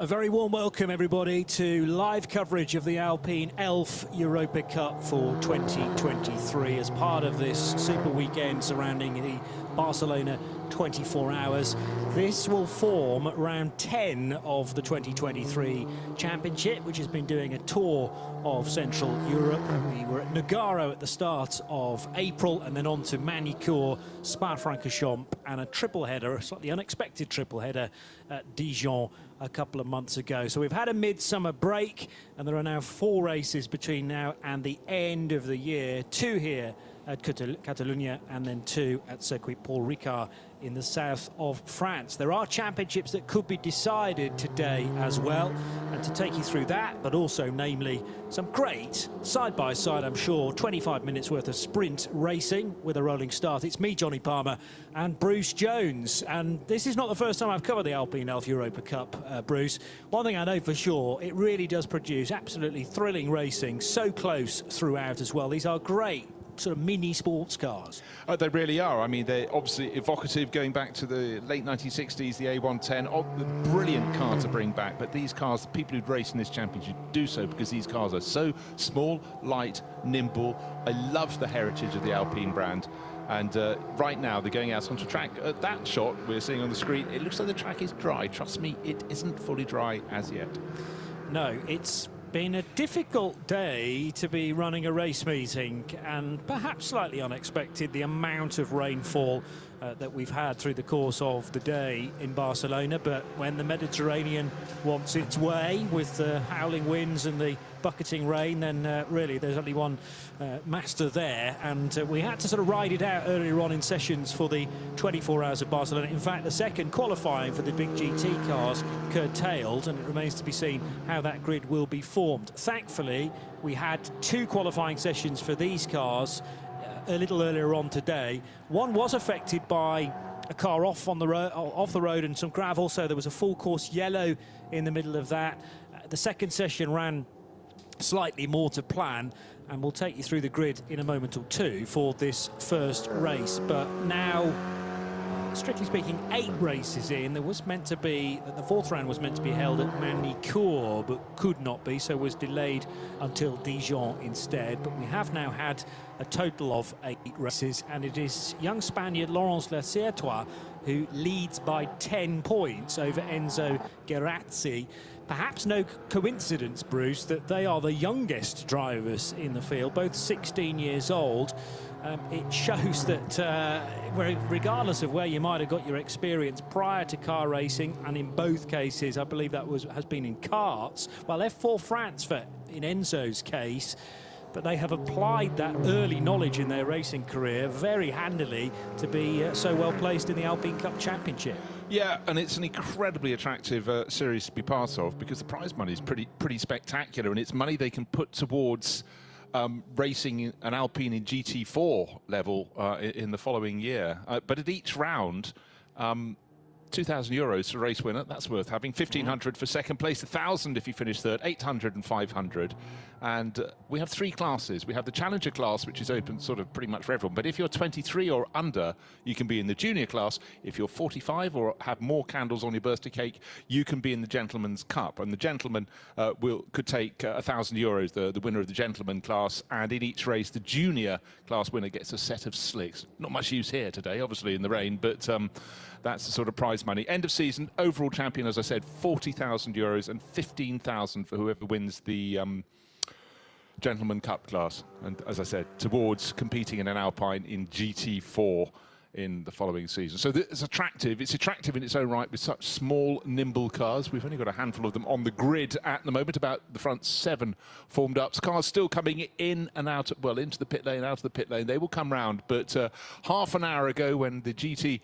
A very warm welcome, everybody, to live coverage of the Alpine Elf Europa Cup for 2023 as part of this super weekend surrounding the Barcelona 24 hours. This will form round 10 of the 2023 championship, which has been doing a tour of Central Europe. We were at Nogaro at the start of April and then on to Manicourt, Spa-Francorchamps, and a triple header, a slightly unexpected triple header at Dijon a couple of months ago. So we've had a midsummer break and there are now 4 races between now and the end of the year. 2 here at Catalunya and then 2 at Circuit Paul Ricard in the south of France. There are championships that could be decided today as well, and to take you through that, but also namely some great side-by-side, I'm sure, 25 minutes worth of sprint racing with a rolling start. It's me, Johnny Palmer, and Bruce Jones, and this is not the first time I've covered the Alpine Elf Europa Cup, Bruce. One thing I know for sure, it really does produce absolutely thrilling racing, so close throughout as well. These are great sort of mini sports cars. They really are. I mean, they're obviously evocative going back to the late 1960s, the A110, the brilliant car to bring back. But these cars, the people who'd race in this championship do so because these cars are so small, light, nimble. I love the heritage of the Alpine brand. And right now they're going out onto track. At that shot we're seeing on the screen, it looks like the track is dry. Trust me, it isn't fully dry as yet. No, it's been a difficult day to be running a race meeting, and perhaps slightly unexpected the amount of rainfall that we've had through the course of the day in Barcelona. But when the Mediterranean wants its way with the howling winds and the bucketing rain, then really there's only one master there, and we had to sort of ride it out earlier on in sessions for the 24 hours of Barcelona. In fact, the second qualifying for the big GT cars curtailed, and it remains to be seen how that grid will be formed. Thankfully, we had 2 qualifying sessions for these cars a little earlier on today. One was affected by a car off the road and some gravel, so there was a full course yellow in the middle of that. The second session ran slightly more to plan, and we'll take you through the grid in a moment or two for this first race. But now, strictly speaking, 8 races in. There was meant to be, the 4th round was meant to be held at Manicourt, but could not be, so was delayed until Dijon instead. But we have now had a total of 8 races, and it is young Spaniard Laurence Leciertois who leads by 10 points over Enzo Geraci. Perhaps no coincidence, Bruce, that they are the youngest drivers in the field, both 16 years old. It shows that regardless of where you might have got your experience prior to car racing, and in both cases I believe that has been in karts, well, F4 France in Enzo's case, but they have applied that early knowledge in their racing career very handily to be so well placed in the Alpine Cup Championship. Yeah, and it's an incredibly attractive series to be part of because the prize money is pretty spectacular, and it's money they can put towards racing an Alpine in GT4 level in the following year. But at each round, 2,000 euros for race winner, that's worth having. 1,500 for second place, 1,000 if you finish third, 800 and 500. And we have 3 classes. We have the challenger class, which is open sort of pretty much for everyone. But if you're 23 or under, you can be in the junior class. If you're 45 or have more candles on your birthday cake, you can be in the gentleman's cup. And the gentleman could take 1,000 euros, the winner of the gentleman class. And in each race, the junior class winner gets a set of slicks. Not much use here today, obviously, in the rain, but that's the sort of prize money. End of season, overall champion, as I said, 40,000 euros and 15,000 for whoever wins the Gentleman Cup class. And as I said, towards competing in an Alpine in GT4 in the following season. So it's attractive. It's attractive in its own right with such small, nimble cars. We've only got a handful of them on the grid at the moment, about the front 7 formed up. Cars still coming in and out, well, into the pit lane, out of the pit lane. They will come round. But half an hour ago, when the GT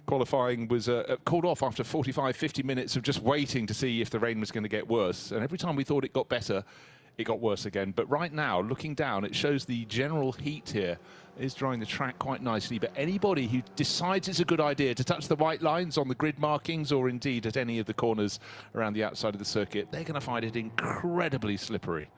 qualifying was called off after 45, 50 minutes of just waiting to see if the rain was going to get worse. And every time we thought it got better, it got worse again. But right now, looking down, it shows the general heat here is drying the track quite nicely. But anybody who decides it's a good idea to touch the white lines on the grid markings, or indeed at any of the corners around the outside of the circuit, they're going to find it incredibly slippery.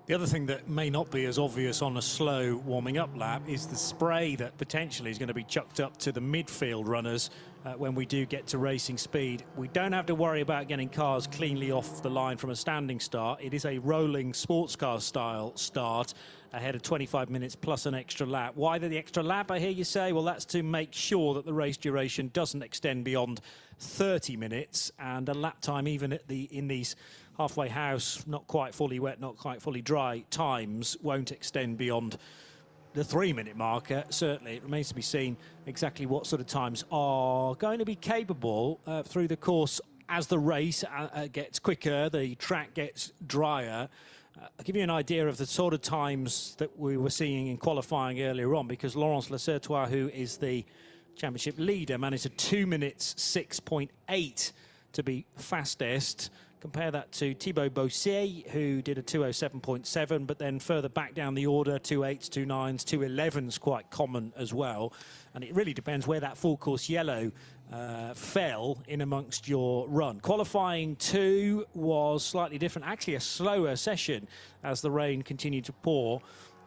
The other thing that may not be as obvious on a slow warming up lap is the spray that potentially is going to be chucked up to the midfield runners when we do get to racing speed. We don't have to worry about getting cars cleanly off the line from a standing start. It is a rolling sports car style start ahead of 25 minutes plus an extra lap. Why the extra lap, I hear you say? Well, that's to make sure that the race duration doesn't extend beyond 30 minutes, and a lap time even at in these halfway house, not quite fully wet, not quite fully dry times won't extend beyond the 3-minute marker. Certainly, it remains to be seen exactly what sort of times are going to be capable through the course as the race gets quicker, the track gets drier. I'll give you an idea of the sort of times that we were seeing in qualifying earlier on, because Laurence Lassertois, who is the championship leader, managed a 2 minutes 6.8 to be fastest. Compare that to Thibaut Bousset, who did a 2:07.7, but then further back down the order, 2:8s, 2:9s, 2:11s quite common as well. And it really depends where that full course yellow fell in amongst your run. Qualifying 2 was slightly different, actually a slower session as the rain continued to pour.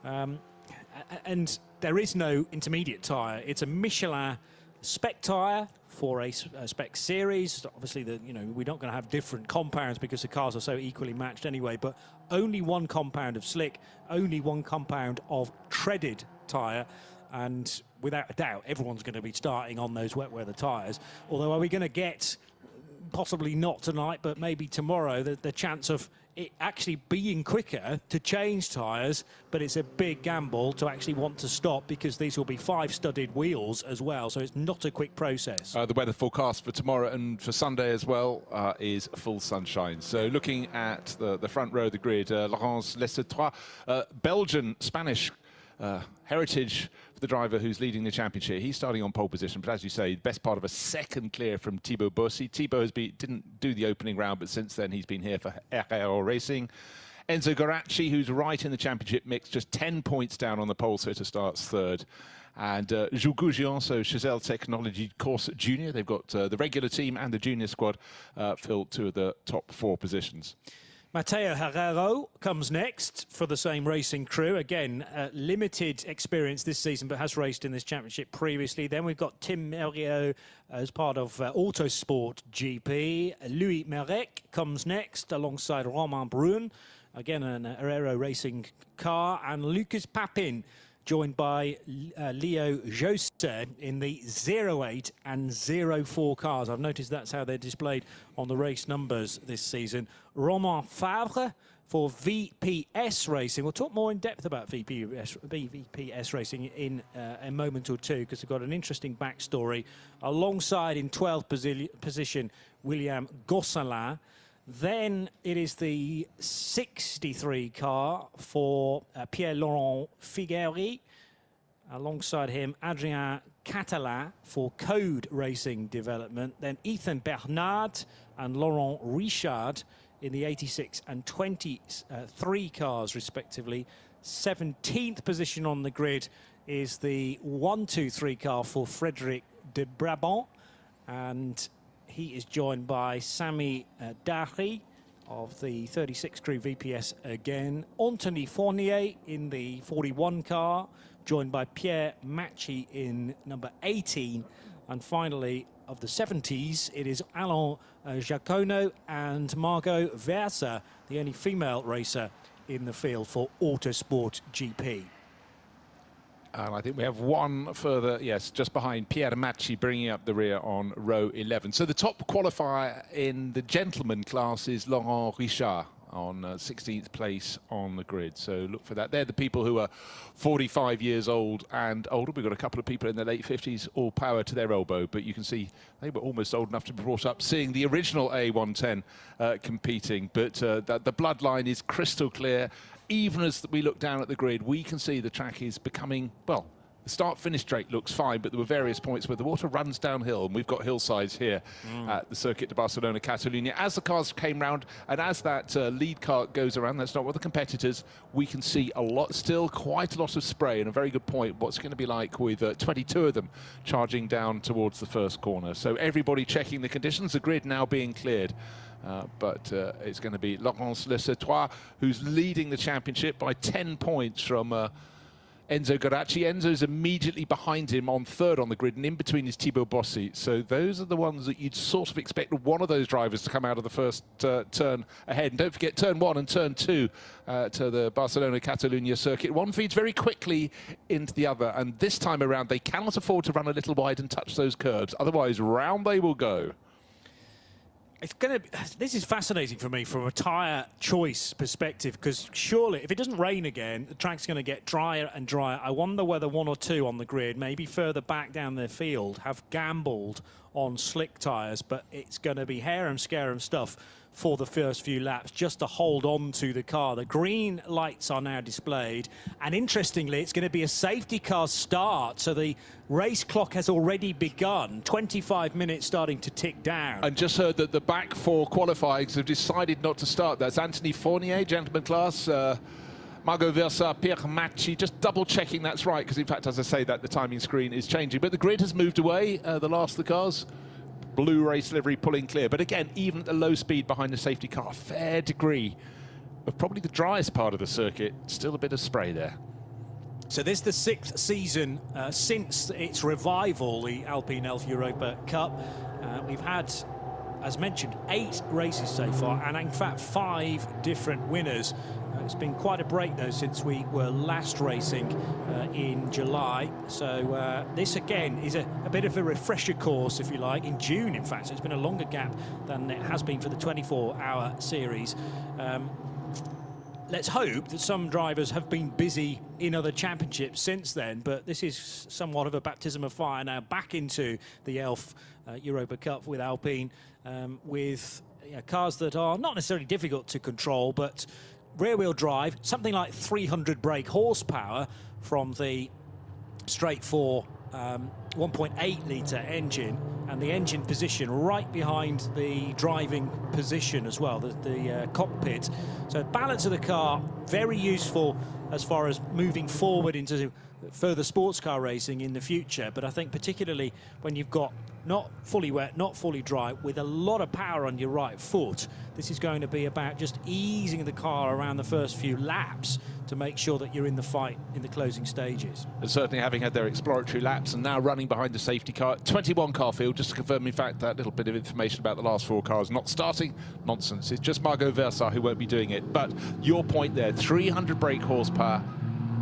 And there is no intermediate tyre. It's a Michelin spec tyre for a spec series. Obviously, we're not going to have different compounds because the cars are so equally matched anyway, but only one compound of slick, only one compound of treaded tyre, and without a doubt, everyone's going to be starting on those wet weather tyres. Although, are we going to get, possibly not tonight, but maybe tomorrow, the chance of it actually being quicker to change tyres, but it's a big gamble to actually want to stop because these will be 5-studded wheels as well, so it's not a quick process. The weather forecast for tomorrow and for Sunday as well is full sunshine. So looking at the front row of the grid, Laurence Lassertois, Belgian, Spanish heritage for the driver who's leading the championship. He's starting on pole position, but as you say, best part of a second clear from Thibaut Bousset. Thibaut didn't do the opening round, but since then he's been here for RRO Racing. Enzo Guaracci, who's right in the championship mix, just 10 points down on the pole sitter, starts third. And Jules Gougion, so Chazelle Technology Course Junior. They've got the regular team and the junior squad filled 2 of the top 4 positions. Mateo Herrero comes next for the same racing crew. Again, limited experience this season, but has raced in this championship previously. Then we've got Tim Merriot as part of Autosport GP. Louis Merec comes next alongside Romain Brun. Again, an Herrero racing car. And Lucas Papin, joined by Leo José in the 08 and 04 cars. I've noticed that's how they're displayed on the race numbers this season. Romain Fabre for VPS Racing. We'll talk more in depth about VPS Racing in a moment or two, because they've got an interesting backstory. Alongside in 12th position, William Gosselin. Then it is the 63 car for Pierre-Laurent Figuery. Alongside him, Adrien Catalin for Code Racing Development. Then Ethan Bernard and Laurent Richard in the 86 and 23 cars, respectively. 17th position on the grid is the 123 car for Frédéric de Brabant. And he is joined by Sami Dahi of the 36 crew VPS again. Anthony Fournier in the 41 car, joined by Pierre Macchi in number 18. And finally, of the 70s, it is Alain Jacono and Margot Versa, the only female racer in the field for Autosport GP. And I think we have one further, yes, just behind Pierre Macchi, bringing up the rear on row 11. So the top qualifier in the gentleman class is Laurent Richard on 16th place on the grid. So look for that. They're the people who are 45 years old and older. We've got a couple of people in their late 50s, all power to their elbow. But you can see they were almost old enough to be brought up seeing the original A110 competing. But the bloodline is crystal clear. Even as we look down at the grid, we can see the track is becoming, well, the start-finish straight looks fine, but there were various points where the water runs downhill, and we've got hillsides here at the Circuit de Barcelona-Catalunya. As the cars came round, and as that lead car goes around, that's not what the competitors, we can see a lot, still quite a lot of spray, and a very good point, what's going to be like with 22 of them charging down towards the first corner. So everybody checking the conditions, the grid now being cleared but it's going to be Laurence Lessetrois who's leading the championship by 10 points from Enzo Guaracci. Enzo's immediately behind him on third on the grid, and in between is Thibaut Bossi. So those are the ones that you'd sort of expect one of those drivers to come out of the first turn ahead. And don't forget turn 1 and turn 2 to the Barcelona-Catalunya circuit. One feeds very quickly into the other, and this time around they cannot afford to run a little wide and touch those curbs. Otherwise, round they will go. This is fascinating for me from a tyre choice perspective, because surely if it doesn't rain again, the track's going to get drier and drier. I wonder whether one or two on the grid, maybe further back down their field, have gambled on slick tyres, but it's going to be harem-scarum stuff for the first few laps just to hold on to the car. The green lights are now displayed, and interestingly it's going to be a safety car start, so the race clock has already begun. 25 minutes starting to tick down. And just heard that the back four qualifiers have decided not to start. That's Anthony Fournier, gentleman class, Margot Versa, Pierre Macchi, just double checking that's right, because in fact, as I say that, the timing screen is changing. But the grid has moved away, the last of the cars. Blue race livery pulling clear. But again, even at the low speed behind the safety car, a fair degree of probably the driest part of the circuit. Still a bit of spray there. So this is the 6th season since its revival, the Alpine Elf Europa Cup. We've had, as mentioned, 8 races so far, and in fact 5 different winners. It's been quite a break though since we were last racing in July. So this again is a bit of a refresher course, if you like, in June in fact. So it's been a longer gap than it has been for the 24-hour series. Let's hope that some drivers have been busy in other championships since then, but this is somewhat of a baptism of fire now back into the Elf Europa Cup with Alpine, with cars that are not necessarily difficult to control, but rear-wheel drive, something like 300 brake horsepower from the straight 4 1.8 litre engine, and the engine position right behind the driving position as well, the cockpit. So balance of the car, very useful as far as moving forward into further sports car racing in the future. But I think particularly when you've got not fully wet, not fully dry, with a lot of power on your right foot, this is going to be about just easing the car around the first few laps to make sure that you're in the fight in the closing stages. And certainly having had their exploratory laps and now running behind the safety car, 21 car field, just to confirm in fact that little bit of information about the last 4 cars not starting, nonsense. It's just Margot Versa who won't be doing it. But your point there, 300 brake horsepower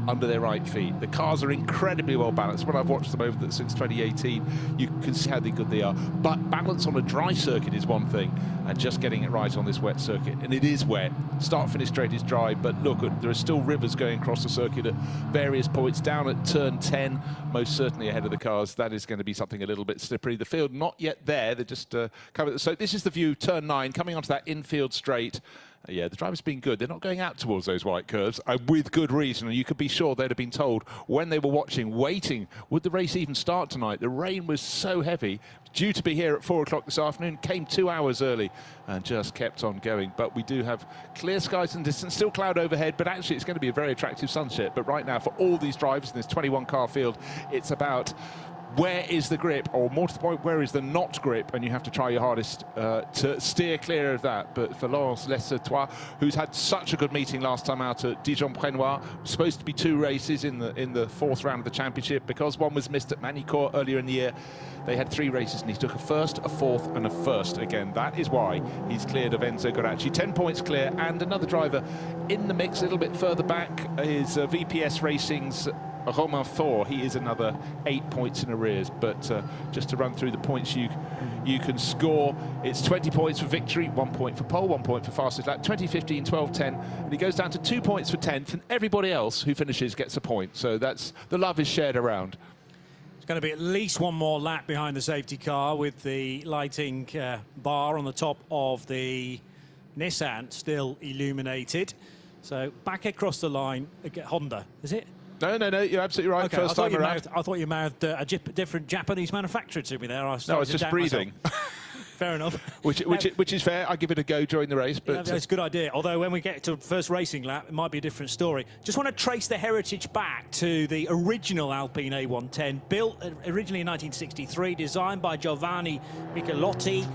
under their right feet. The cars are incredibly well balanced. When I've watched them over since 2018, you can see how good they are. But balance on a dry circuit is one thing, and just getting it right on this wet circuit. And it is wet. Start-finish straight is dry, but look, there are still rivers going across the circuit at various points. Down at turn 10, most certainly ahead of the cars. That is going to be something a little bit slippery. The field not yet there. They're just coming. So this is the view, turn 9, coming onto that infield straight. Yeah, the driver's been good. They're not going out towards those white curves, with good reason. And you could be sure they'd have been told when they were watching, waiting, would the race even start tonight? The rain was so heavy, due to be here at 4 o'clock this afternoon, came 2 hours early and just kept on going. But we do have clear skies in the distance, still cloud overhead, but actually it's going to be a very attractive sunset. But right now, for all these drivers in this 21-car field, it's about where is the grip, or more to the point, where is the not grip, and you have to try your hardest to steer clear of that. But for Laurence Lessetrois, who's had such a good meeting last time out at Dijon-Prenois, supposed to be 2 races in the 4th round of the championship, because one was missed at Manicourt earlier in the year. They had 3 races, and he took a 1st, a 4th, and a 1st. Again, that is why he's cleared of Enzo Guaracci. 10 points clear, and another driver in the mix a little bit further back is VPS Racing's Romain Thor. He is another 8 points in arrears. But just to run through the points you can score, it's 20 points for victory, 1 point for pole, 1 point for fastest lap, 20, 15, 12, 10, and he goes down to 2 points for 10th, and everybody else who finishes gets a point. So that's, the love is shared around. It's going to be at least 1 more lap behind the safety car, with the lighting bar on the top of the Nissan still illuminated. So back across the line, Honda, is it? No, you're absolutely right. Okay, First time around. I thought you mouthed a different Japanese manufacturer to me there. No, I was just breathing. Fair enough. Which is fair. I give it a go during the race. But yeah, that's a good idea. Although when we get to the first racing lap, it might be a different story. Just want to trace the heritage back to the original Alpine A110, built originally in 1963, designed by Giovanni Michelotti.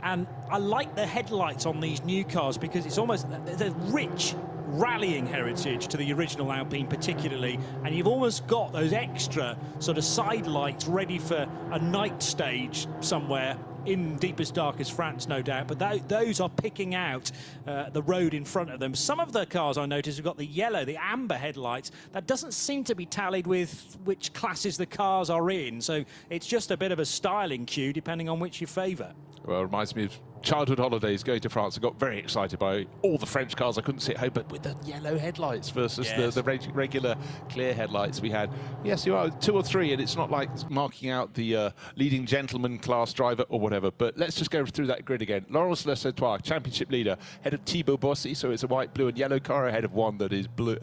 And I like the headlights on these new cars because it's almost a rich rallying heritage to the original Alpine particularly, and you've almost got those extra sort of side lights ready for a night stage somewhere in deepest, darkest France, no doubt, but those are picking out the road in front of them. Some of the cars I noticed have got the yellow, the amber headlights. That doesn't seem to be tallied with which classes the cars are in, so it's just a bit of a styling cue depending on which you favour. Well, it reminds me of childhood holidays going to France. I got very excited by all the French cars I couldn't see at home, but with the yellow headlights versus the regular clear headlights we had. Yes, you are 2 or 3, and it's not like marking out the leading gentleman class driver or whatever. But let's just go through that grid again. Laurence Lecetois, championship leader, ahead of Thibaut Bossy, so it's a white, blue and yellow car, ahead of one that is blue,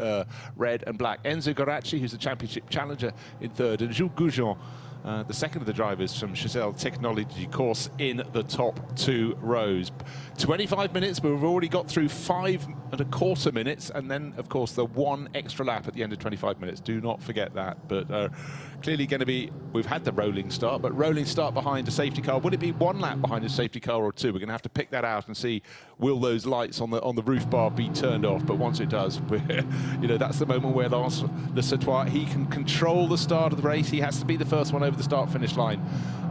red and black. Enzo Guaracci, who's the championship challenger, in third, and Jules Goujon, the second of the drivers from Chez Technology course, in the top 2 rows. 25 minutes, but we've already got through 5.25 minutes, and then, of course, the 1 extra lap at the end of 25 minutes. Do not forget that. But clearly going to be, we've had the rolling start, but rolling start behind a safety car. Will it be 1 lap behind a safety car or 2? We're going to have to pick that out and see, will those lights on the roof bar be turned off? But once it does, you know, that's the moment where Laurence Lecetois, he can control the start of the race. He has to be the first one over the start-finish line.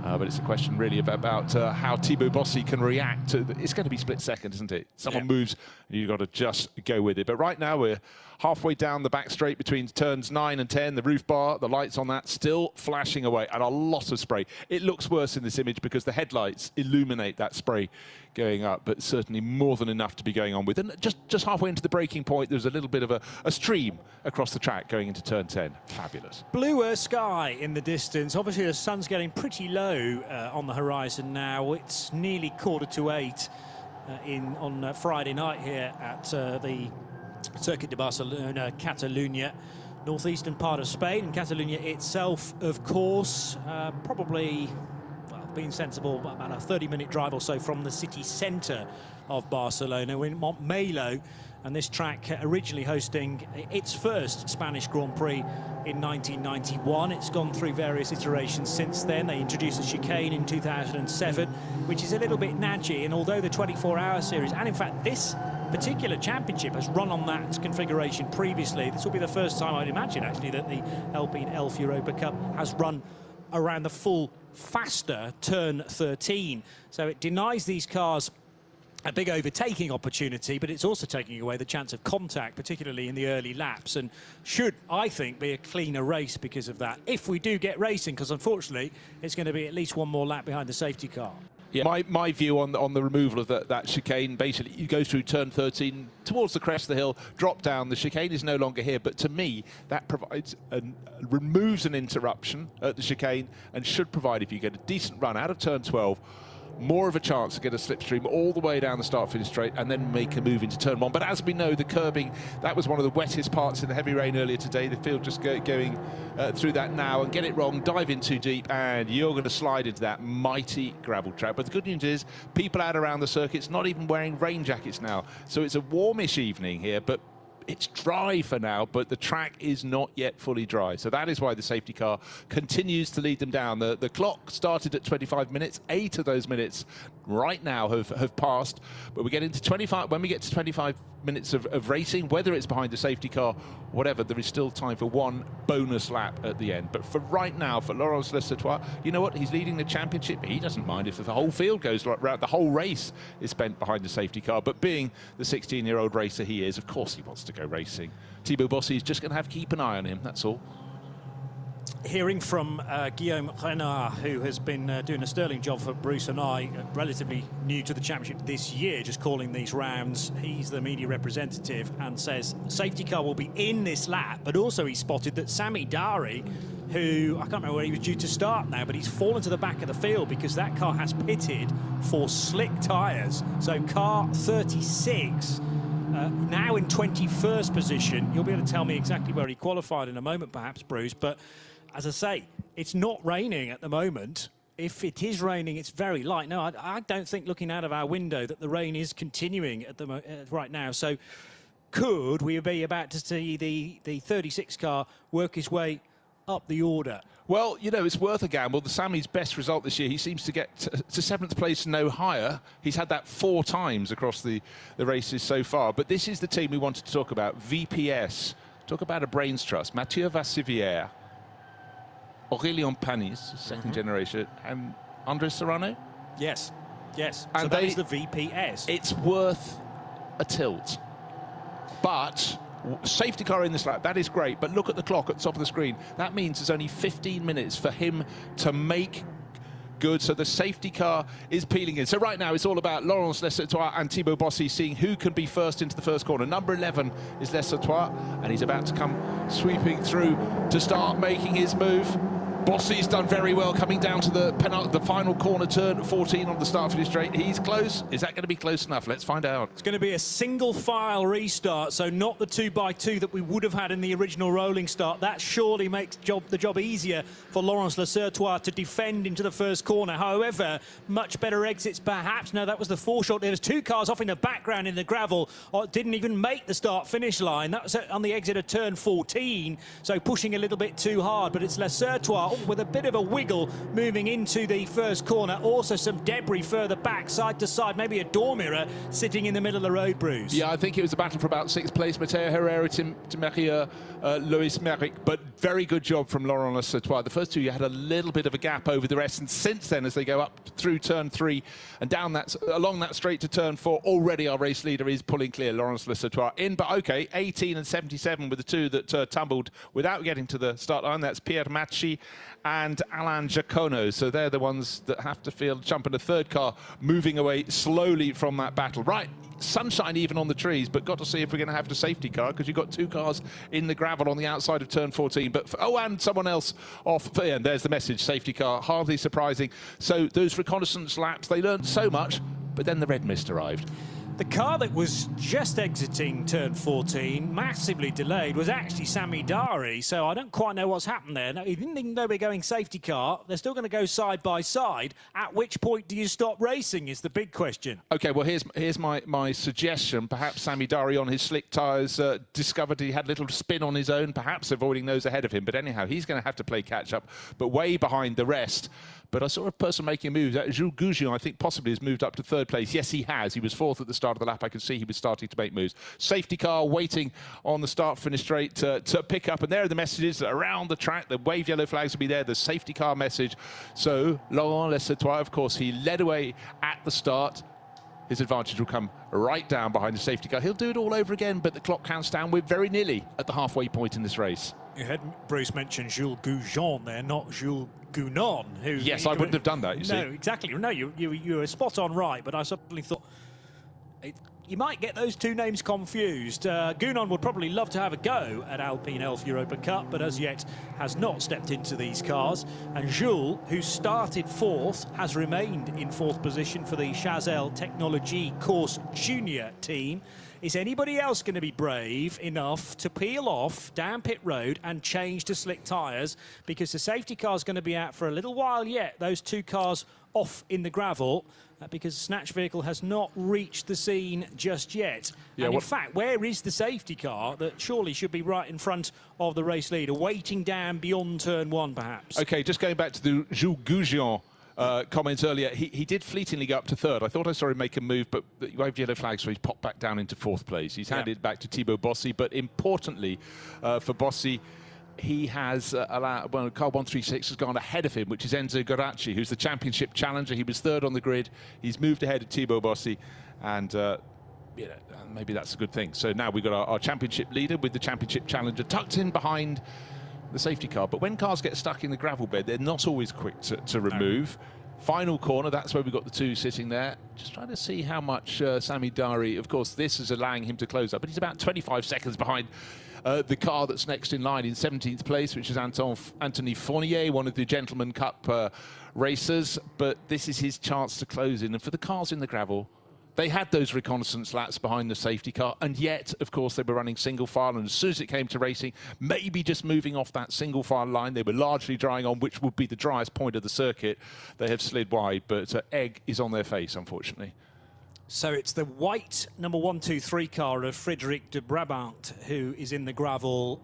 But it's a question really about how Thibaut Bossy can react to it's going to be split second, isn't it? Someone moves and you've got to just go with it. But right now we're halfway down the back straight between turns 9 and 10. The roof bar, the lights on that still flashing away, and a lot of spray. It looks worse in this image because the headlights illuminate that spray going up, but certainly more than enough to be going on with. And just halfway into the braking point, there's a little bit of a stream across the track going into turn 10. Fabulous. Bluer sky in the distance. Obviously the sun's getting pretty low on the horizon now. It's nearly 7:45 on Friday night here at the Circuit de Barcelona-Catalunya, northeastern part of Spain. And Catalunya itself, of course, probably, well, being sensible, about a 30-minute drive or so from the city centre of Barcelona. We're in Montmelo, and this track originally hosting its first Spanish Grand Prix in 1991. It's gone through various iterations since then. They introduced the chicane in 2007, which is a little bit nudgy, and although the 24-hour series, and in fact this particular championship has run on that configuration previously, this will be the first time, I'd imagine, actually, that the Alpine Elf Europa Cup has run around the full faster turn 13. So it denies these cars a big overtaking opportunity, but it's also taking away the chance of contact, particularly in the early laps, and should, I think, be a cleaner race because of that, if we do get racing, because unfortunately it's going to be at least 1 more lap behind the safety car. Yeah, my view on the removal of that chicane, basically you go through turn 13 towards the crest of the hill, drop down, the chicane is no longer here, but to me that provides removes an interruption at the chicane, and should provide, if you get a decent run out of turn 12, more of a chance to get a slipstream all the way down the start-finish straight and then make a move into turn 1. But as we know, the curbing, that was one of the wettest parts in the heavy rain earlier today. The field just going through that now, and get it wrong, dive in too deep, and you're going to slide into that mighty gravel track. But the good news is, people out around the circuit's not even wearing rain jackets now. So it's a warmish evening here, but it's dry for now, but the track is not yet fully dry. So that is why the safety car continues to lead them down. The clock started at 25 minutes. 8 of those minutes right now have passed. But we get into 25. When we get to 25 minutes of racing, whether it's behind the safety car, whatever, there is still time for 1 bonus lap at the end. But for right now, for Laurence Lecetois, you know what? He's leading the championship. He doesn't mind if the whole field goes around. The whole race is spent behind the safety car. But being the 16-year-old racer he is, of course he wants to go racing. Thibaut Bossy is just going to have to keep an eye on him, that's all. Hearing from Guillaume Renard, who has been doing a sterling job for Bruce and I, relatively new to the championship this year, just calling these rounds. He's the media representative and says safety car will be in this lap, but also he spotted that Sami Dari, who, I can't remember where he was due to start now, but he's fallen to the back of the field because that car has pitted for slick tyres. So car 36, now in 21st position. You'll be able to tell me exactly where he qualified in a moment, perhaps, Bruce, but as I say, it's not raining at the moment. If it is raining, it's very light. No, I don't think, looking out of our window, that the rain is continuing at the right now. So could we be about to see the 36 car work his way up the order? Well, you know, it's worth a gamble. The Sami's best result this year, he seems to get to 7th place, no higher. He's had that 4 times across the races so far. But this is the team we wanted to talk about, VPS. Talk about a brains trust. Mathieu Vassivière, Aurélien Panis, second generation, and Andrés Serrano? Yes, yes. And so that is the VPS. It's worth a tilt. But safety car in this lap, that is great, but look at the clock at the top of the screen. That means there's only 15 minutes for him to make good, so the safety car is peeling in. So right now it's all about Laurent Lessetois and Thibaut Bossy seeing who can be first into the first corner. Number 11 is Lessetois, and he's about to come sweeping through to start making his move. Bossy's done very well coming down to the final corner, turn 14 on the start-finish straight. He's close. Is that going to be close enough? Let's find out. It's going to be a single-file restart, so not the 2x2 that we would have had in the original rolling start. That surely makes the job easier for Laurent Lessetois to defend into the first corner. However, much better exits perhaps. No, that was the foreshort. There was 2 cars off in the background in the gravel. Didn't even make the start-finish line. That was on the exit of turn 14, so pushing a little bit too hard. But it's Lessetois with a bit of a wiggle moving into the first corner. Also some debris further back, side to side, maybe a door mirror sitting in the middle of the road, Bruce. Yeah, I think it was a battle for about 6th place. Mateo Herrera, Tim Maria, Luis Merrick, but very good job from Laurent Lessetois. The first 2, you had a little bit of a gap over the rest, and since then, as they go up through turn 3 and down along that straight to turn 4, already our race leader is pulling clear, Laurent Lessetois in. But okay, 18 and 77 were the 2 that tumbled without getting to the start line. That's Pierre Macchi and Alain Giacono. So they're the ones that have to feel jump in a third car, moving away slowly from that battle. Right, sunshine even on the trees, but got to see if we're going to have the safety car, because you've got 2 cars in the gravel on the outside of turn 14. But and someone else off. And there's the message, safety car, hardly surprising. So those reconnaissance laps, they learned so much, but then the red mist arrived. The car that was just exiting turn 14, massively delayed, was actually Sami Dari, so I don't quite know what's happened there. No, he didn't even know we're going safety car. They're still going to go side by side. At which point do you stop racing is the big question. OK, well, here's my suggestion. Perhaps Sami Dari on his slick tyres discovered he had a little spin on his own, perhaps avoiding those ahead of him. But anyhow, he's going to have to play catch-up, but way behind the rest. But I saw a person making a move. Jules Gougion, I think, possibly has moved up to 3rd place. Yes, he has. He was 4th at the start of the lap. I could see he was starting to make moves. Safety car waiting on the start-finish straight to pick up. And there are the messages around the track. The wave yellow flags will be there. The safety car message. So Laurent Lessetois, of course, he led away at the start. His advantage will come right down behind the safety car. He'll do it all over again, but the clock counts down. We're very nearly at the halfway point in this race. You had Bruce mention Jules Gougion there, not Jules Gounon. Who? Yes, I wouldn't have done that, you see. No, exactly. No, you were spot on right, but I suddenly thought you might get those 2 names confused. Gounon would probably love to have a go at Alpine Elf Europa Cup, but as yet has not stepped into these cars. And Jules, who started 4th, has remained in 4th position for the Chazelle Technologie Course Junior team. Is anybody else going to be brave enough to peel off down pit road and change to slick tyres? Because the safety car is going to be out for a little while yet. Those 2 cars off in the gravel, because the snatch vehicle has not reached the scene just yet. Yeah, and in fact, where is the safety car that surely should be right in front of the race leader, waiting down beyond turn 1, perhaps? OK, just going back to the Jules Gougion comments earlier, he did fleetingly go up to 3rd. I thought I saw him make a move, but the waved yellow flag, so he's popped back down into 4th place. He's handed back to Thibaut Bossy, but importantly for Bossy, he has allowed, well, car 136 has gone ahead of him, which is Enzo Guaracci, who's the championship challenger. He was 3rd on the grid. He's moved ahead of Thibaut Bossy, and maybe that's a good thing. So now we've got our championship leader with the championship challenger tucked in behind the safety car. But when cars get stuck in the gravel bed, they're not always quick to remove. No. Final corner, that's where we've got the 2 sitting there. Just trying to see how much Sami Dari, of course, this is allowing him to close up, but he's about 25 seconds behind the car that's next in line in 17th place, which is Anthony Fournier, one of the Gentleman Cup racers. But this is his chance to close in. And for the cars in the gravel, they had those reconnaissance laps behind the safety car, and yet, of course, they were running single file. And as soon as it came to racing, maybe just moving off that single file line, they were largely drying on, which would be the driest point of the circuit. They have slid wide, but egg is on their face, unfortunately. So it's the white number 1, 2, 3 car of Frédéric de Brabant who is in the gravel.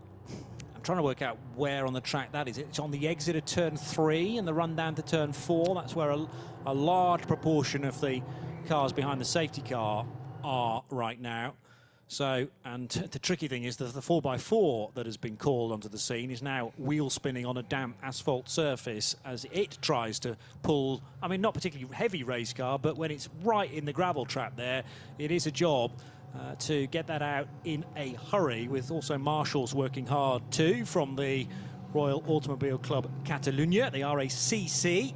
I'm trying to work out where on the track that is. It's on the exit of turn 3 and the run down to turn 4. That's where a large proportion of the cars behind the safety car are right now. So, and the tricky thing is that the 4x4 that has been called onto the scene is now wheel spinning on a damp asphalt surface as it tries to pull, I mean, not particularly heavy race car, but when it's right in the gravel trap there, it is a job to get that out in a hurry, with also marshals working hard too from the Royal Automobile Club Catalunya, the RACC.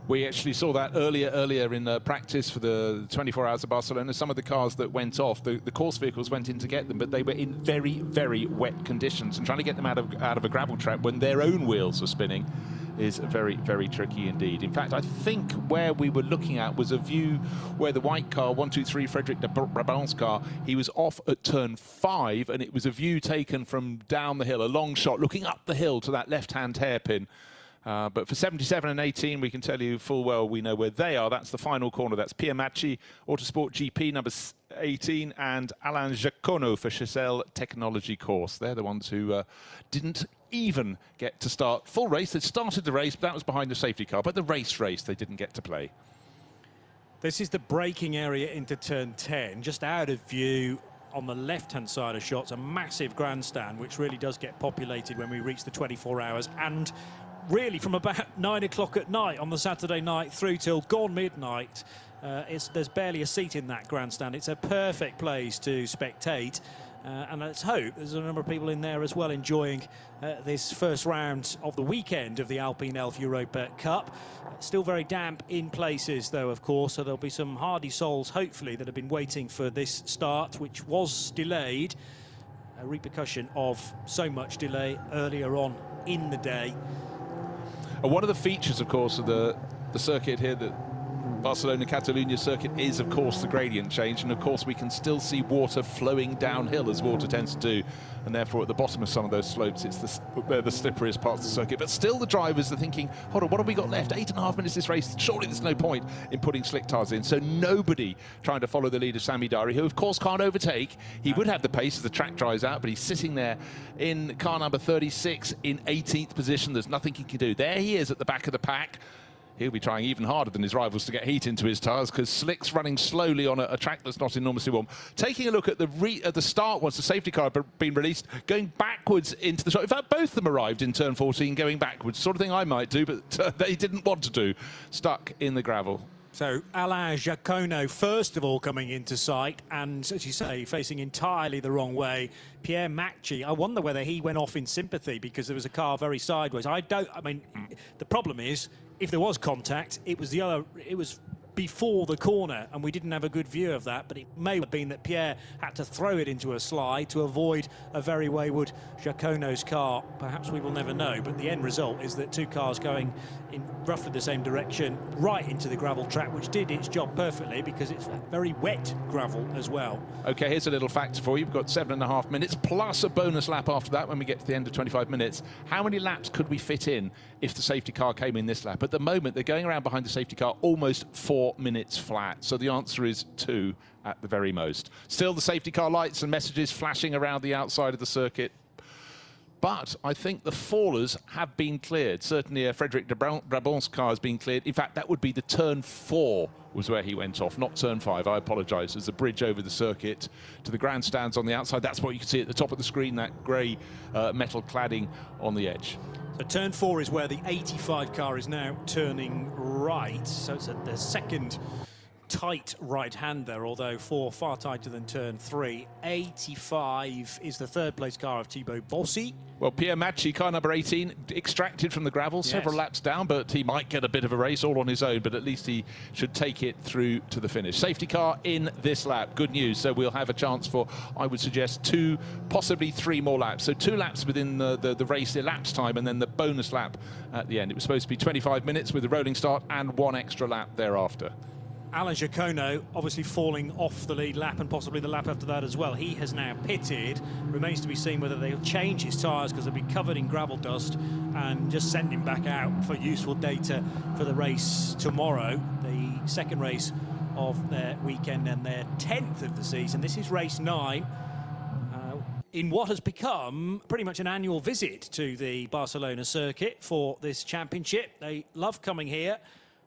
We actually saw that earlier in practice for the 24 Hours of Barcelona. Some of the cars that went off, the course vehicles went in to get them, but they were in very, very wet conditions, and trying to get them out of a gravel trap when their own wheels were spinning is very, very tricky indeed. In fact, I think where we were looking at was a view where the white car, 123 Frédéric de Brabant's car, he was off at turn 5, and it was a view taken from down the hill, a long shot, looking up the hill to that left-hand hairpin. But for 77 and 18, we can tell you full well we know where they are. That's the final corner. That's Pierre Macchi, Autosport GP, number 18, and Alain Jacono for Chessel Technology Course. They're the ones who didn't even get to start full race. They started the race, but that was behind the safety car. But the race they didn't get to play. This is the braking area into turn 10, just out of view. On the left-hand side of shots, a massive grandstand, which really does get populated when we reach the 24 hours. And really from about 9 o'clock at night on the Saturday night through till gone midnight, there's barely a seat in that grandstand. It's a perfect place to spectate. And let's hope there's a number of people in there as well enjoying this first round of the weekend of the Alpine Elf Europa Cup. Still very damp in places, though, of course, so there'll be some hardy souls, hopefully, that have been waiting for this start, which was delayed. A repercussion of so much delay earlier on in the day. And one of the features, of course, of the circuit here, the Barcelona-Catalunya circuit, is, of course, the gradient change. And, of course, we can still see water flowing downhill, as water tends to do. And, therefore, at the bottom of some of those slopes, they're the slipperiest parts of the circuit. But still, the drivers are thinking, hold on, what have we got left? 8.5 minutes this race. Surely there's no point in putting slick tyres in. So nobody trying to follow the lead of Sami Dari, who, of course, can't overtake. He would have the pace as the track dries out, but he's sitting there in car number 36 in 18th position. There's nothing he can do. There he is at the back of the pack. He'll be trying even harder than his rivals to get heat into his tyres, because Slick's running slowly on a track that's not enormously warm. Taking a look at the start once the safety car had been released, going backwards into the shot. In fact, both of them arrived in turn 14 going backwards. Sort of thing I might do, but they didn't want to do. Stuck in the gravel. So Alain Jacono, first of all, coming into sight, and as you say, facing entirely the wrong way. Pierre Macchi, I wonder whether he went off in sympathy because there was a car very sideways. I mean, the problem is, if there was contact, it was before the corner, and we didn't have a good view of that, but it may have been that Pierre had to throw it into a slide to avoid a very wayward Jacono's car. Perhaps we will never know, but the end result is that two cars going in roughly the same direction right into the gravel trap, which did its job perfectly because it's very wet gravel as well. Okay, here's a little fact for you. We've got 7.5 minutes plus a bonus lap after that when we get to the end of 25 minutes. How many laps could we fit in if the safety car came in this lap? At the moment, they're going around behind the safety car almost 4 minutes flat. So the answer is 2 at the very most. Still the safety car lights and messages flashing around the outside of the circuit. But I think the fallers have been cleared. Certainly Frédéric de Brabant's car has been cleared. In fact, that would be the turn 4 was where he went off, not turn 5. I apologise. There's a bridge over the circuit to the grandstands on the outside. That's what you can see at the top of the screen, that grey metal cladding on the edge. So turn 4 is where the 85 car is now turning right. So it's the second tight right hand there, although 4 far tighter than turn 3. 85 is the third place car of Thibaut Bossy. Well, Pierre Macchi, car number 18, extracted from the gravel, several laps down, but he might get a bit of a race all on his own, but at least he should take it through to the finish. Safety car in this lap. Good news. So we'll have a chance for, I would suggest, 2, possibly 3 more laps. So 2 laps within the race elapsed time, and then the bonus lap at the end. It was supposed to be 25 minutes with a rolling start and 1 extra lap thereafter. Alain Jacono obviously falling off the lead lap and possibly the lap after that as well. He has now pitted. Remains to be seen whether they'll change his tyres because they'll be covered in gravel dust and just send him back out for useful data for the race tomorrow, the second race of their weekend and their 10th of the season. This is race 9. in what has become pretty much an annual visit to the Barcelona circuit for this championship. They love coming here.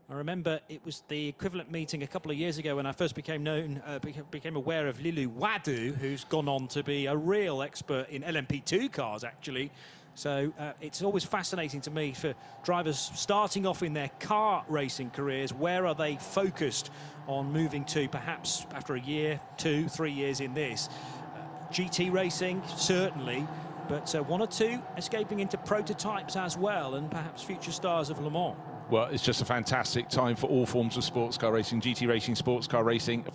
I remember it was the equivalent meeting a couple of years ago when I first became aware of Lilou Wadou, who's gone on to be a real expert in LMP2 cars, actually. So it's always fascinating to me for drivers starting off in their kart racing careers. Where are they focused on moving to, perhaps after a year, 2, 3 years in this? GT racing, certainly, but one or two escaping into prototypes as well, and perhaps future stars of Le Mans. Well, it's just a fantastic time for all forms of sports car racing, GT racing, sports car racing.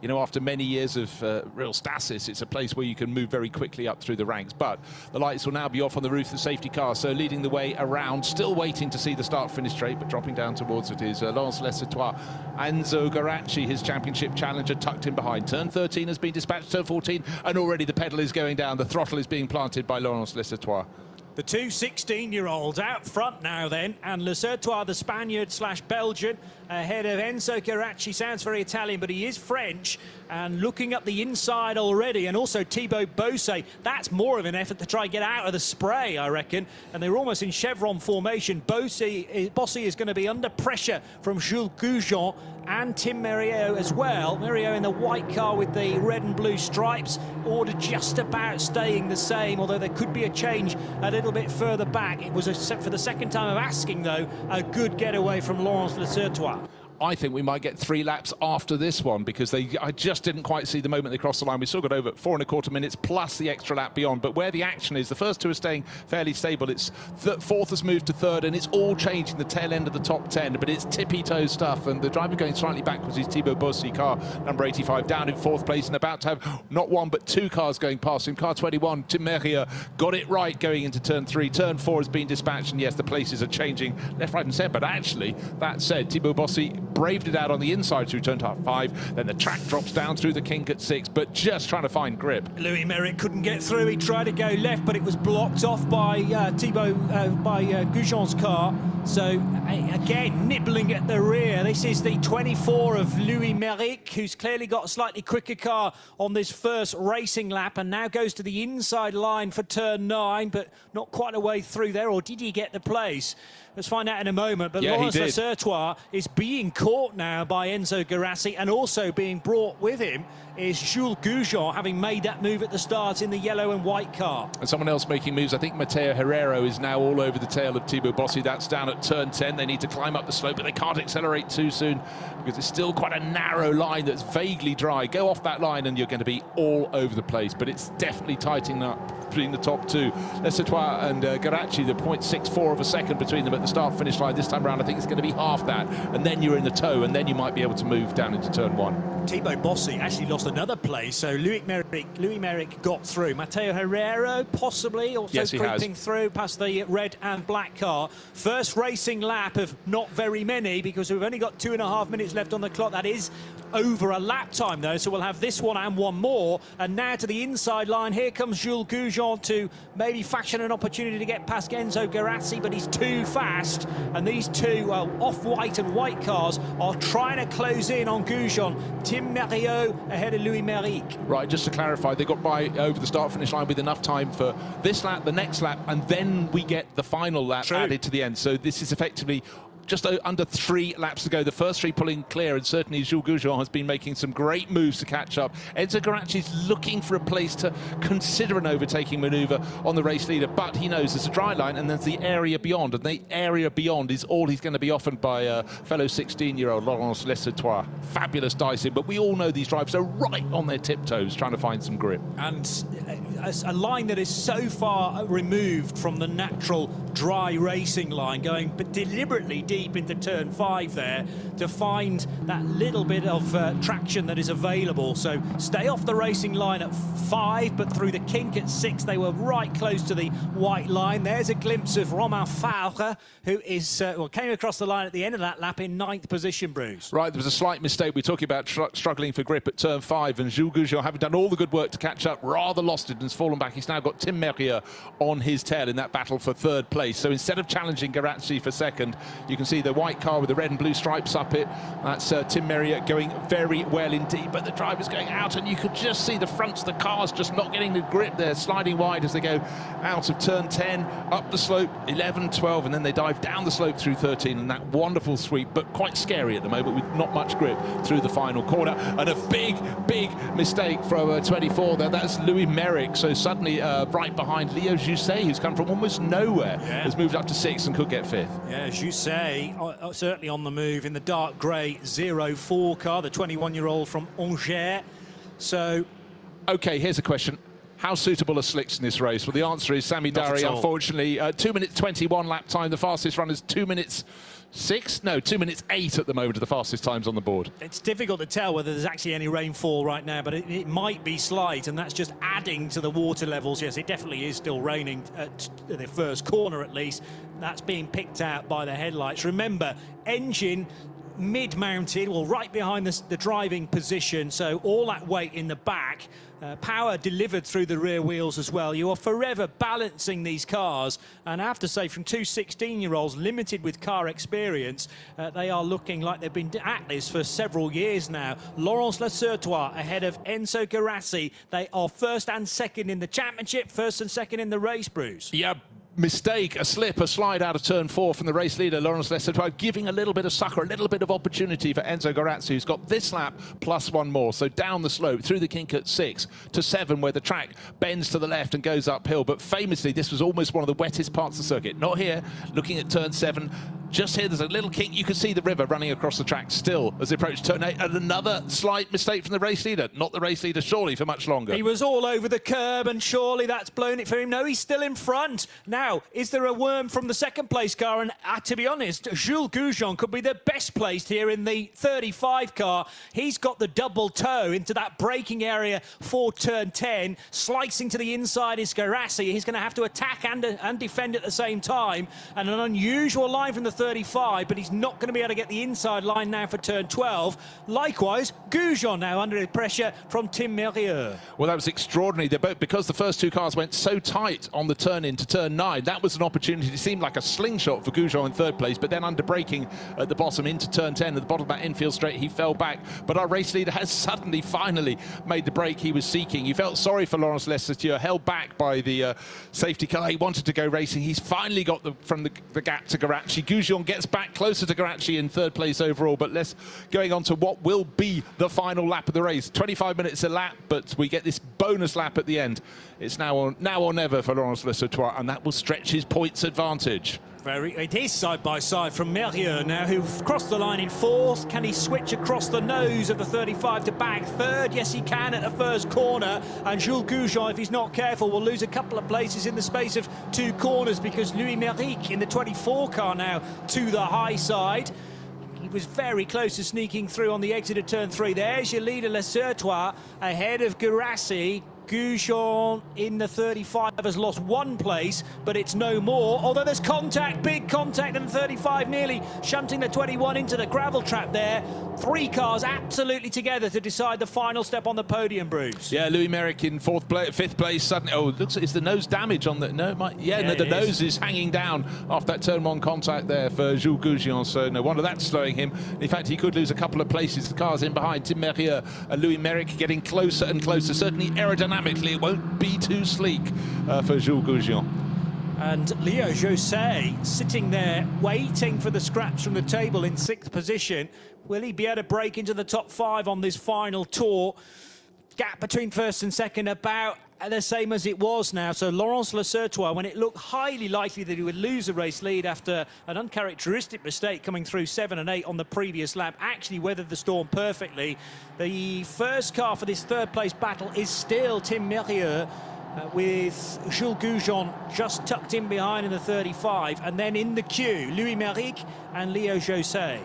You know, after many years of real stasis, it's a place where you can move very quickly up through the ranks. But the lights will now be off on the roof of the safety car, so leading the way around, still waiting to see the start-finish straight, but dropping down towards it is Laurence Lessetois. Enzo Garacci, his championship challenger, tucked in behind. Turn 13 has been dispatched, turn 14, and already the pedal is going down. The throttle is being planted by Laurence Lessetois. The two 16-year-olds out front now then, and Lessetois, the Spaniard/Belgian, ahead of Enzo Garacci. Sounds very Italian, but he is French, and looking up the inside already, and also Thibaut Bossé. That's more of an effort to try and get out of the spray, I reckon, and they're almost in chevron formation. Bossé is going to be under pressure from Jules Goujon and Tim Meriot as well. Meriot in the white car with the red and blue stripes, order just about staying the same, although there could be a change a little bit further back. It was, for the second time of asking, though, a good getaway from Laurence Lessetois. I think we might get 3 laps after this one, because I just didn't quite see the moment they crossed the line. We still got over 4¼ minutes plus the extra lap beyond. But where the action is, the first two are staying fairly stable. It's fourth has moved to third, and it's all changing the tail end of the top 10. But it's tippy-toe stuff, and the driver going slightly backwards is Thibaut Bossé, car number 85, down in 4th place, and about to have not one but 2 cars going past him. Car 21, Tim Meriot, got it right going into turn 3. Turn 4 has been dispatched, and yes, the places are changing left, right, and centre. But actually, that said, Thibaut Bossé braved it out on the inside through turn 5, then the track drops down through the kink at 6, but just trying to find grip. Louis Merritt couldn't get through. He tried to go left, but it was blocked off by Goujon's car. So again, nibbling at the rear. This is the 24 of Louis Merritt, who's clearly got a slightly quicker car on this first racing lap, and now goes to the inside line for turn 9, but not quite a way through there. Or did he get the place? Let's find out in a moment. But yeah, Laurence Lessetois is being caught now by Enzo Garacci, and also being brought with him is Jules Goujon, having made that move at the start in the yellow and white car. And someone else making moves. I think Mateo Herrero is now all over the tail of Thibaut Bossé. That's down at turn 10. They need to climb up the slope, but they can't accelerate too soon because it's still quite a narrow line that's vaguely dry. Go off that line and you're going to be all over the place, but it's definitely tightening up between the top two. Lessetois and Garacci, the 0.64 of a second between them at the start-finish line. This time around, I think it's going to be half that, and then you're in the tow, and then you might be able to move down into turn 1. Thibaut Bossé actually lost another place, so Louis Merritt got through. Mateo Herrero possibly also creeping through past the red and black car. First racing lap of not very many, because we've only got 2.5 minutes left on the clock. That is over a lap time though, so we'll have this one and one more. And now to the inside line, here comes Jules Goujon to maybe fashion an opportunity to get past Enzo Garacci, but he's too fast, and these two off-white and white cars are trying to close in on Goujon. Tim Meriot ahead of Louis Merritt. Right, just to clarify, they got by over the start-finish line with enough time for this lap, the next lap, and then we get the final lap added to the end. So this is effectively just under 3 laps to go. The first 3 pulling clear, and certainly Jules Goujon has been making some great moves to catch up. Enzo Garacci's looking for a place to consider an overtaking manoeuvre on the race leader, but he knows there's a dry line and there's the area beyond, and the area beyond is all he's going to be offered by fellow 16-year-old Laurence Lessetois. Fabulous dicing, but we all know these drivers are right on their tiptoes trying to find some grip. And a line that is so far removed from the natural dry racing line, going but deliberately deep into turn 5 there to find that little bit of traction that is available. So stay off the racing line at 5, but through the kink at 6 they were right close to the white line. There's a glimpse of Romain Faure, who is came across the line at the end of that lap in 9th position, Bruce. Right, there was a slight mistake. We're talking about struggling for grip at turn 5, and Jules Goujon, having done all the good work to catch up, rather lost it and fallen back. He's now got Tim Merrier on his tail in that battle for third place. So instead of challenging Guerrazzi for second, you can see the white car with the red and blue stripes up it. That's Tim Merrier going very well indeed, but the driver's going out, and you could just see the fronts of the cars just not getting the grip there, sliding wide as they go out of turn 10, up the slope, 11, 12, and then they dive down the slope through 13, and that wonderful sweep, but quite scary at the moment with not much grip through the final corner. And a big mistake from 24 there. That's Louis Merrick. So suddenly right behind Leo Jousset, who's come from almost nowhere, has moved up to 6th and could get 5th. Yeah, Jousset certainly on the move in the dark grey 04 car, the 21-year-old from Angers. So, okay, here's a question. How suitable are slicks in this race? Well, the answer is Sami Dari, unfortunately. 2 minutes 21 lap time. The fastest runner's 2 minutes 6? No, 2 minutes 8 at the moment are the fastest times on the board. It's difficult to tell whether there's actually any rainfall right now, but it might be slight, and that's just adding to the water levels. Yes, it definitely is still raining at the first corner at least. That's being picked out by the headlights. Remember, engine mid-mounted, well, right behind the driving position, so all that weight in the back, power delivered through the rear wheels as well. You are forever balancing these cars, and I have to say, from two 16-year-olds limited with car experience, they are looking like they've been at this for several years now. Laurens Lassertois ahead of Enzo Guerrazzi. They are first and second in the championship, first and second in the race, Bruce. Yeah. Mistake, a slip, a slide out of turn 4 from the race leader, Laurens Lassertois, giving a little bit of succor, a little bit of opportunity for Enzo Guerrazzi, who's got this lap plus one more. So down the slope, through the kink at 6 to 7, where the track bends to the left and goes uphill. But famously, this was almost one of the wettest parts of the circuit. Not here, looking at turn 7. Just here, there's a little kink. You can see the river running across the track still as they approach turn 8. And another slight mistake from the race leader. Not the race leader, surely, for much longer. He was all over the curb, and surely that's blown it for him. No, he's still in front. Now, is there a worm from the second place car? And to be honest, Jules Goujon could be the best placed here in the 35 car. He's got the double toe into that braking area for turn 10. Slicing to the inside is Guerrazzi. He's going to have to attack and defend at the same time. And an unusual line from the 35, but he's not going to be able to get the inside line now for turn 12. Likewise, Goujon now under pressure from Tim Merrier. Well, that was extraordinary. They're both, because the first two cars went so tight on the turn into turn 9, that was an opportunity. It seemed like a slingshot for Goujon in third place, but then under braking at the bottom into turn 10, at the bottom of that infield straight, he fell back. But our race leader has suddenly, finally made the break he was seeking. You felt sorry for Laurens Lassertois, held back by the safety car. He wanted to go racing. He's finally got from the gap to Guerrazzi. Goujon gets back closer to Guerrazzi in third place overall, but let's going on to what will be the final lap of the race. 25 minutes a lap, but we get this bonus lap at the end. It's now or never for Laurens Lassertois, and that will stretch his points advantage. It is side by side from Merrier now, who crossed the line in 4th. Can he switch across the nose of the 35 to back 3rd? Yes, he can at the first corner. And Jules Goujon, if he's not careful, will lose a couple of places in the space of 2 corners, because Louis Merrick in the 24 car now to the high side. He was very close to sneaking through on the exit of turn 3. There's your leader, Lassertois, ahead of Guerrazzi. Goujon in the 35 has lost 1 place, but it's no more. Although there's contact, big contact in the 35, nearly shunting the 21 into the gravel trap there. 3 cars absolutely together to decide the final step on the podium, Bruce. Yeah, Louis Merrick in 5th place. Suddenly, oh, it looks, is the nose damage on the... No, the nose is hanging down after that turn 1 contact there for Jules Goujon, so no wonder that's slowing him. In fact, he could lose a couple of places. The cars in behind, Tim Merrier and Louis Merrick getting closer and closer. Certainly aerodynamically, it won't be too sleek for Jules Goujon. And Leo Jousset sitting there waiting for the scraps from the table in 6th position. Will he be able to break into the top 5 on this final tour? Gap between 1st and 2nd about the same as it was now. So Laurens Lassertois, when it looked highly likely that he would lose the race lead after an uncharacteristic mistake coming through 7 and 8 on the previous lap, actually weathered the storm perfectly. The first car for this 3rd place battle is still Tim Merrier, with Jules Goujon just tucked in behind in the 35, and then in the queue, Louis Merrick and Leo Jousset.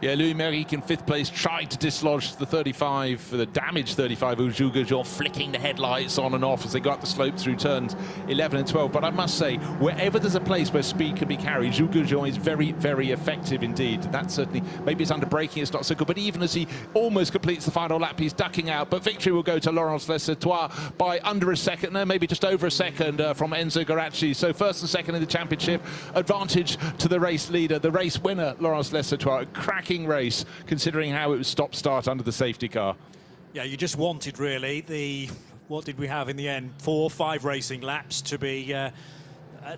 Yeah, Louis Méric in 5th place tried to dislodge the 35, for the damaged 35, Ujugajon, flicking the headlights on and off as they got the slope through turns 11 and 12. But I must say, wherever there's a place where speed can be carried, Ujugajon is very, very effective indeed. That's certainly, maybe it's under braking, it's not so good, but even as he almost completes the final lap, he's ducking out. But victory will go to Laurence Lessertois by under a second, no, maybe just over a second from Enzo Guarasci. So first and second in the championship, advantage to the race leader, the race winner, Laurence Lessertois. A cracking race, considering how it was stop-start under the safety car. Yeah, you just wanted really what did we have in the end? 4 or 5 racing laps to be at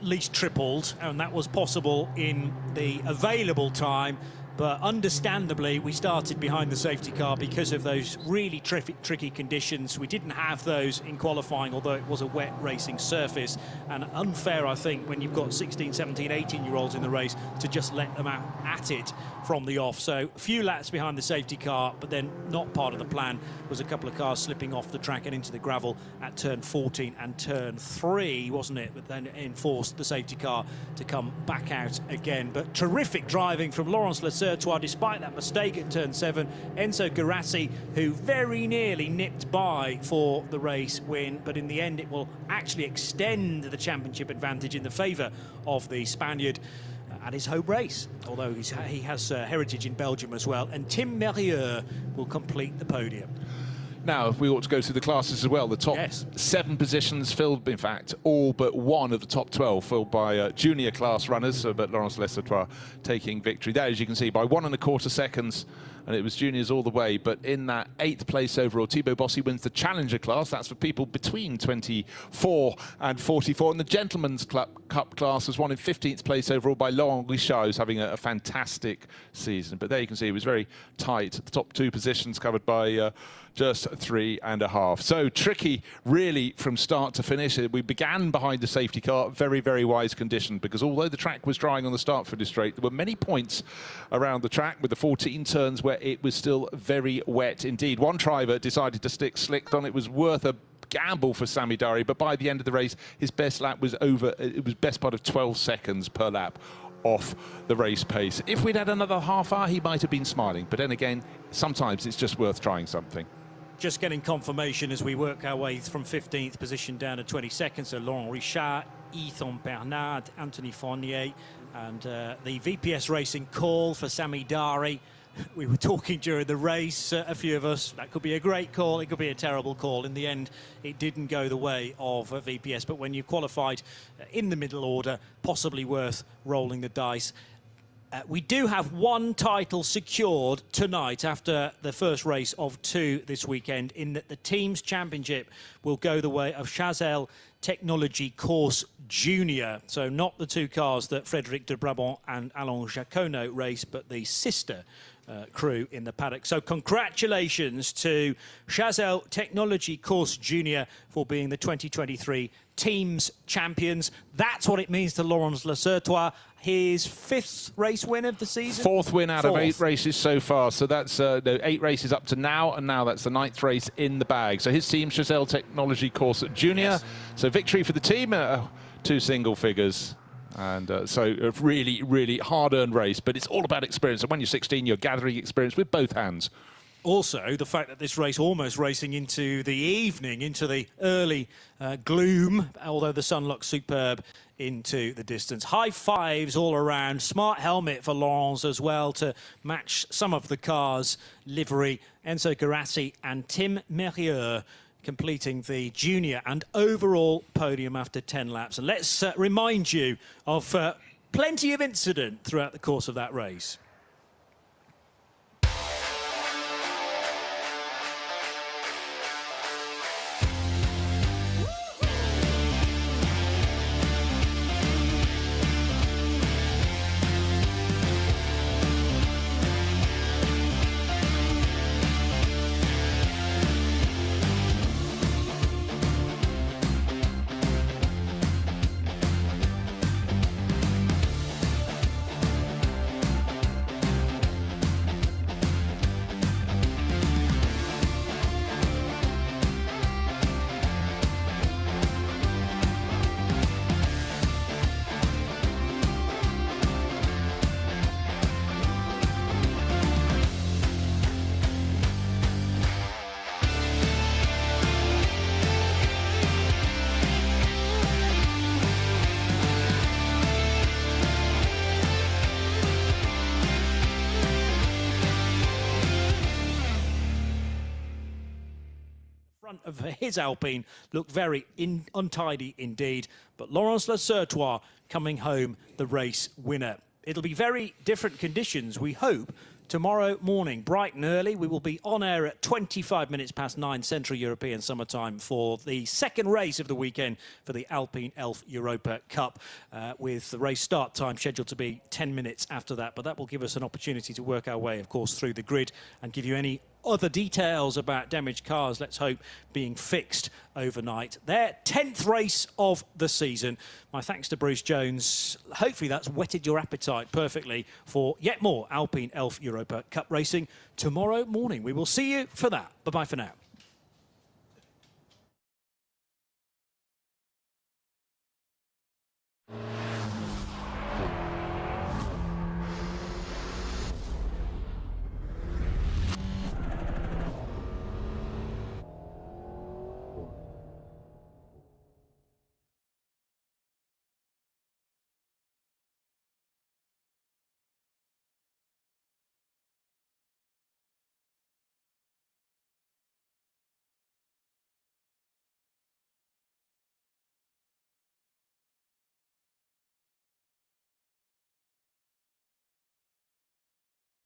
least tripled, and that was possible in the available time. But understandably, we started behind the safety car because of those really tricky conditions. We didn't have those in qualifying, although it was a wet racing surface. And unfair, I think, when you've got 16, 17, 18-year-olds in the race to just let them out at it from the off. So a few laps behind the safety car, but then not part of the plan was a couple of cars slipping off the track and into the gravel at turn 14 and turn 3, wasn't it? But then enforced the safety car to come back out again. But terrific driving from Laurence Lessertois, despite that mistake at turn 7. Enzo Guarasci, who very nearly nipped by for the race win, but in the end it will actually extend the championship advantage in the favour of the Spaniard at his home race, although he has heritage in Belgium as well. And Tim Merrieux will complete the podium. Now, we ought to go through the classes as well. The top 7 positions filled, in fact, all but one of the top 12 filled by junior class runners, but Laurence Lessertois taking victory. There, as you can see, by 1.25 seconds, and it was juniors all the way. But in that 8th place overall, Thibaut Bossy wins the Challenger class. That's for people between 24 and 44. And the Gentleman's Cup class was won in 15th place overall by Laurent Richard, who's having a fantastic season. But there you can see it was very tight. The top 2 positions covered by just 3.5. So tricky, really, from start to finish. We began behind the safety car, very, very wise condition, because although the track was drying on the start for this straight, there were many points around the track with the 14 turns where it was still very wet indeed. One driver decided to stick slicked on. It was worth a gamble for Sami Dari, but by the end of the race, his best lap was it was best part of 12 seconds per lap off the race pace. If we'd had another half hour, he might have been smiling. But then again, sometimes it's just worth trying something. Just getting confirmation as we work our way from 15th position down to 22nd. So Laurent Richard, Ethan Bernard, Anthony Fournier, and the VPS Racing call for Sami Dari. We were talking during the race, a few of us, that could be a great call, it could be a terrible call. In the end, it didn't go the way of VPS, but when you qualified in the middle order, possibly worth rolling the dice. We do have one title secured tonight after the first race of 2 this weekend, in that the Teams Championship will go the way of Chazelle Technology Course Junior. So not the 2 cars that Frédéric de Brabant and Alain Jacono race, but the sister crew in the paddock. So congratulations to Chazelle Technology Course Junior for being the 2023 Teams Champions. That's what it means to Laurence Lessertois. His 5th race win of the season. 4th win out of 8 races so far. So that's 8 races up to now, and now that's the 9th race in the bag. So his team, Chazelle Technology Course Junior. Yes. So victory for the team, 2 single figures. And so a really, really hard-earned race, but it's all about experience. And when you're 16, you're gathering experience with both hands. Also, the fact that this race almost racing into the evening, into the early gloom, although the sun looks superb into the distance. High fives all around. Smart helmet for Laurence as well to match some of the car's livery. Enzo Guarasci and Tim Merrieux completing the junior and overall podium after 10 laps. And let's remind you of plenty of incident throughout the course of that race. Front of his Alpine looked very untidy indeed, but Laurence Lecertois coming home the race winner. It'll be very different conditions, we hope, tomorrow morning, bright and early. We will be on air at 25 minutes past 9 Central European summertime for the second race of the weekend for the Alpine Elf Europa Cup, with the race start time scheduled to be 10 minutes after that. But that will give us an opportunity to work our way, of course, through the grid and give you any other details about damaged cars, let's hope, being fixed overnight. Their 10th race of the season. My thanks to Bruce Jones. Hopefully that's whetted your appetite perfectly for yet more Alpine Elf Europa Cup racing tomorrow morning. We will see you for that. Bye-bye for now.